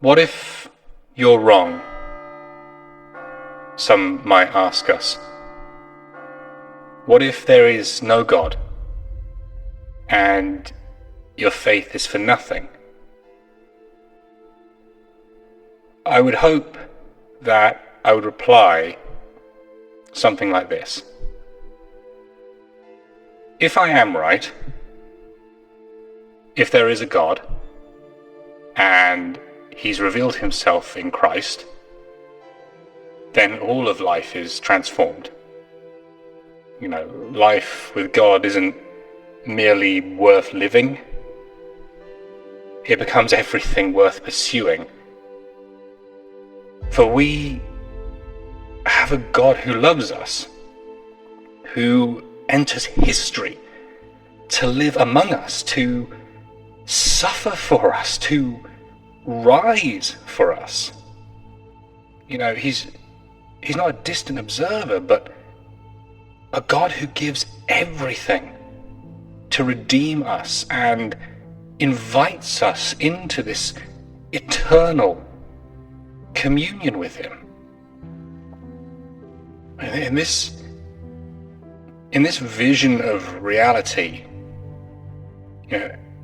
What if you're wrong? Some might ask us. What if there is no God and your faith is for nothing? I would hope that I would reply something like this. If I am right, if there is a God and He's revealed Himself in Christ, then all of life is transformed. Life with God isn't merely worth living. It becomes everything worth pursuing. For we have a God who loves us, who enters history to live among us, to suffer for us, to rise for us. He's not a distant observer, but a God who gives everything to redeem us and invites us into this eternal communion with Him. In this vision of reality,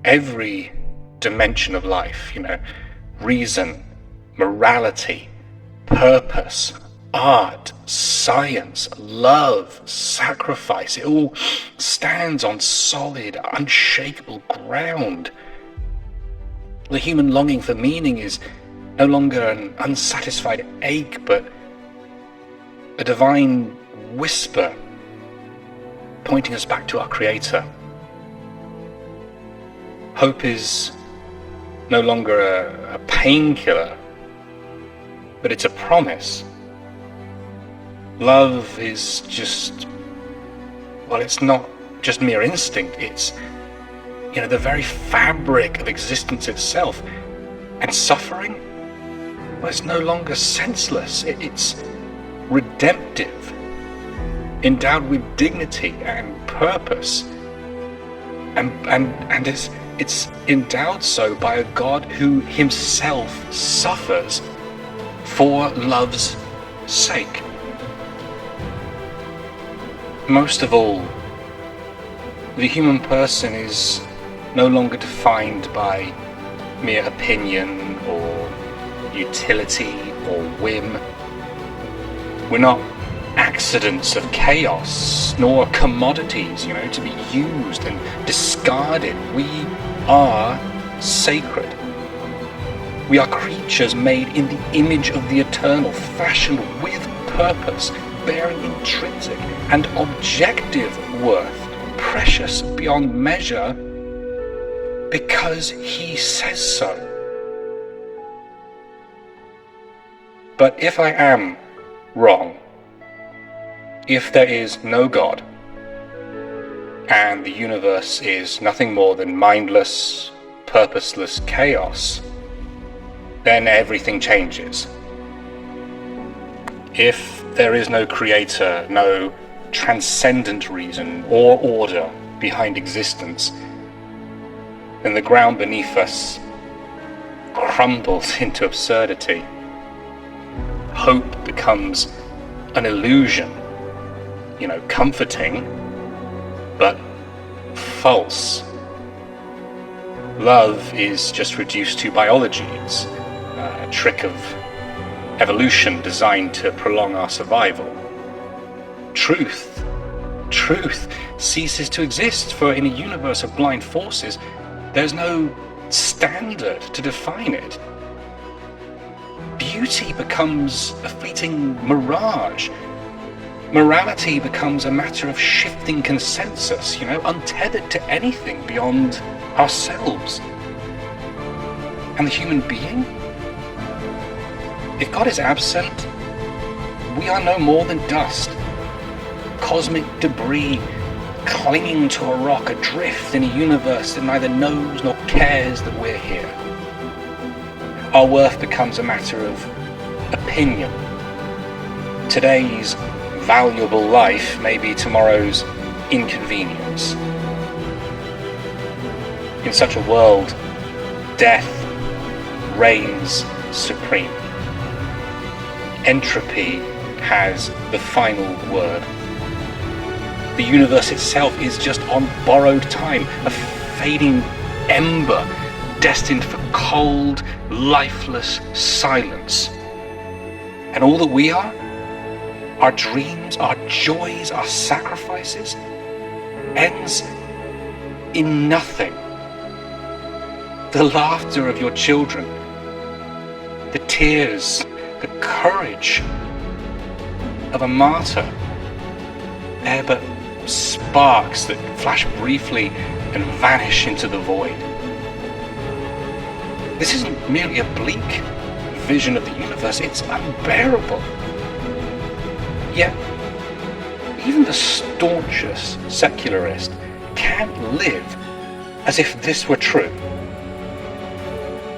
every dimension of life, reason, morality, purpose, art, science, love, sacrifice, it all stands on solid, unshakable ground. The human longing for meaning is no longer an unsatisfied ache, but a divine whisper pointing us back to our Creator. Hope is no longer a painkiller, but it's a promise. Love is it's not just mere instinct, it's the very fabric of existence itself. And suffering, it's no longer senseless, it's redemptive, endowed with dignity and purpose, and it's endowed so by a God who Himself suffers for love's sake. Most of all, the human person is no longer defined by mere opinion or utility or whim. We're not accidents of chaos, nor commodities, to be used and discarded. We are sacred. We are creatures made in the image of the eternal, fashioned with purpose, bearing intrinsic and objective worth, precious beyond measure, because He says so. But if I am wrong, if there is no God, and the universe is nothing more than mindless, purposeless chaos, then everything changes. If there is no creator, no transcendent reason or order behind existence, then the ground beneath us crumbles into absurdity. Hope becomes an illusion, comforting, but false. Love is just reduced to biology. It's a trick of evolution designed to prolong our survival. Truth ceases to exist, for in a universe of blind forces, there's no standard to define it. Beauty becomes a fleeting mirage. Morality becomes a matter of shifting consensus, untethered to anything beyond ourselves. And the human being? If God is absent, we are no more than dust, cosmic debris clinging to a rock adrift in a universe that neither knows nor cares that we're here. Our worth becomes a matter of opinion. Today's valuable life may be tomorrow's inconvenience. In such a world, death reigns supreme. Entropy has the final word. The universe itself is just on borrowed time, a fading ember destined for cold, lifeless silence. And all that we are, our dreams, our joys, our sacrifices, ends in nothing. The laughter of your children, the tears, the courage of a martyr, they're but sparks that flash briefly and vanish into the void. This isn't merely a bleak vision of the universe, it's unbearable. Yet, even the staunchest secularist can't live as if this were true.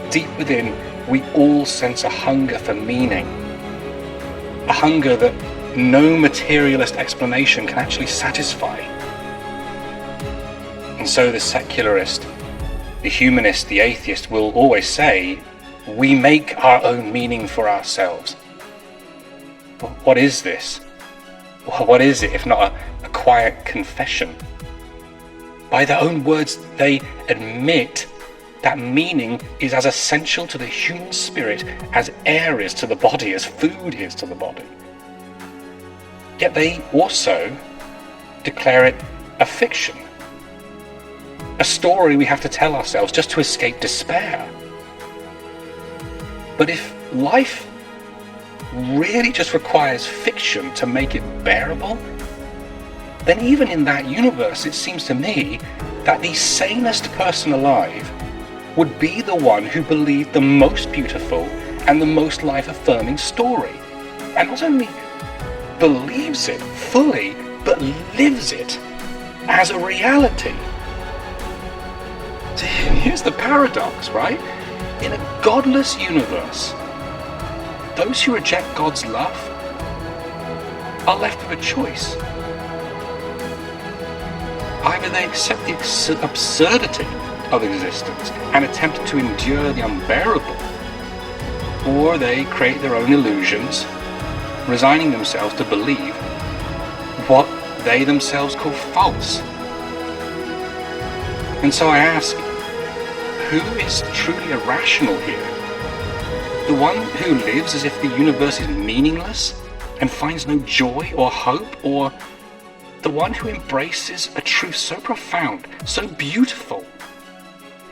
Deep within, we all sense a hunger for meaning, a hunger that no materialist explanation can actually satisfy. And so the secularist, the humanist, the atheist will always say, we make our own meaning for ourselves. But what is this? What is it if not a quiet confession? By their own words, they admit that meaning is as essential to the human spirit as air is to the body, as food is to the body. Yet they also declare it a fiction, a story we have to tell ourselves just to escape despair. But if life really just requires fiction to make it bearable, then even in that universe, it seems to me that the sanest person alive would be the one who believed the most beautiful and the most life-affirming story, and not only believes it fully, but lives it as a reality. So here's the paradox, right? In a godless universe, those who reject God's love are left with a choice. Either they accept the absurdity of existence and attempt to endure the unbearable, or they create their own illusions, resigning themselves to believe what they themselves call false. And so I ask, who is truly irrational here? The one who lives as if the universe is meaningless and finds no joy or hope, or the one who embraces a truth so profound, so beautiful,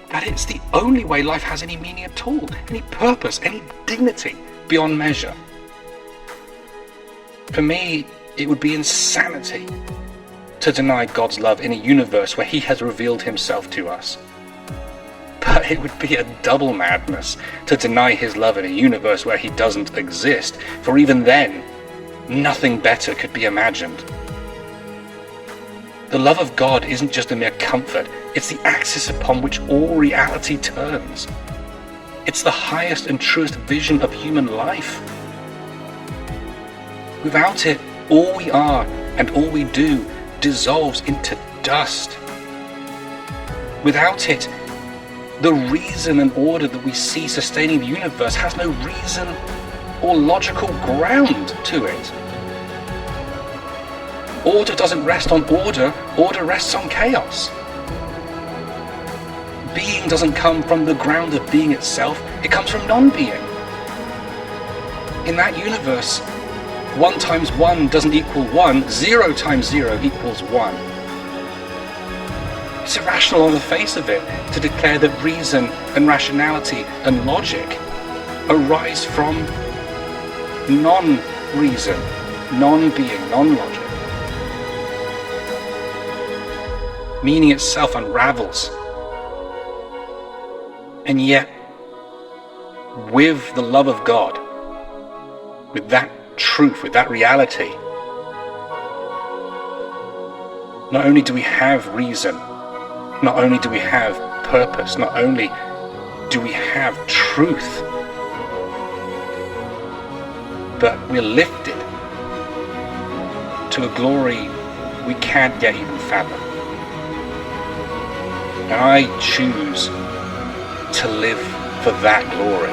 that it's the only way life has any meaning at all, any purpose, any dignity beyond measure? For me, it would be insanity to deny God's love in a universe where He has revealed Himself to us. But it would be a double madness to deny His love in a universe where He doesn't exist, for even then, nothing better could be imagined. The love of God isn't just a mere comfort, it's the axis upon which all reality turns. It's the highest and truest vision of human life. Without it, all we are and all we do dissolves into dust. Without it, the reason and order that we see sustaining the universe has no reason or logical ground to it. Order doesn't rest on order, order rests on chaos. Being doesn't come from the ground of being itself, it comes from non-being. In that universe, 1 times 1 doesn't equal 1, 0 times 0 equals 1. It's irrational on the face of it to declare that reason and rationality and logic arise from non-reason, non-being, non-logic. Meaning itself unravels. And yet, with the love of God, with that truth, with that reality, not only do we have reason, not only do we have purpose, not only do we have truth, but we're lifted to a glory we can't yet even fathom. And I choose to live for that glory.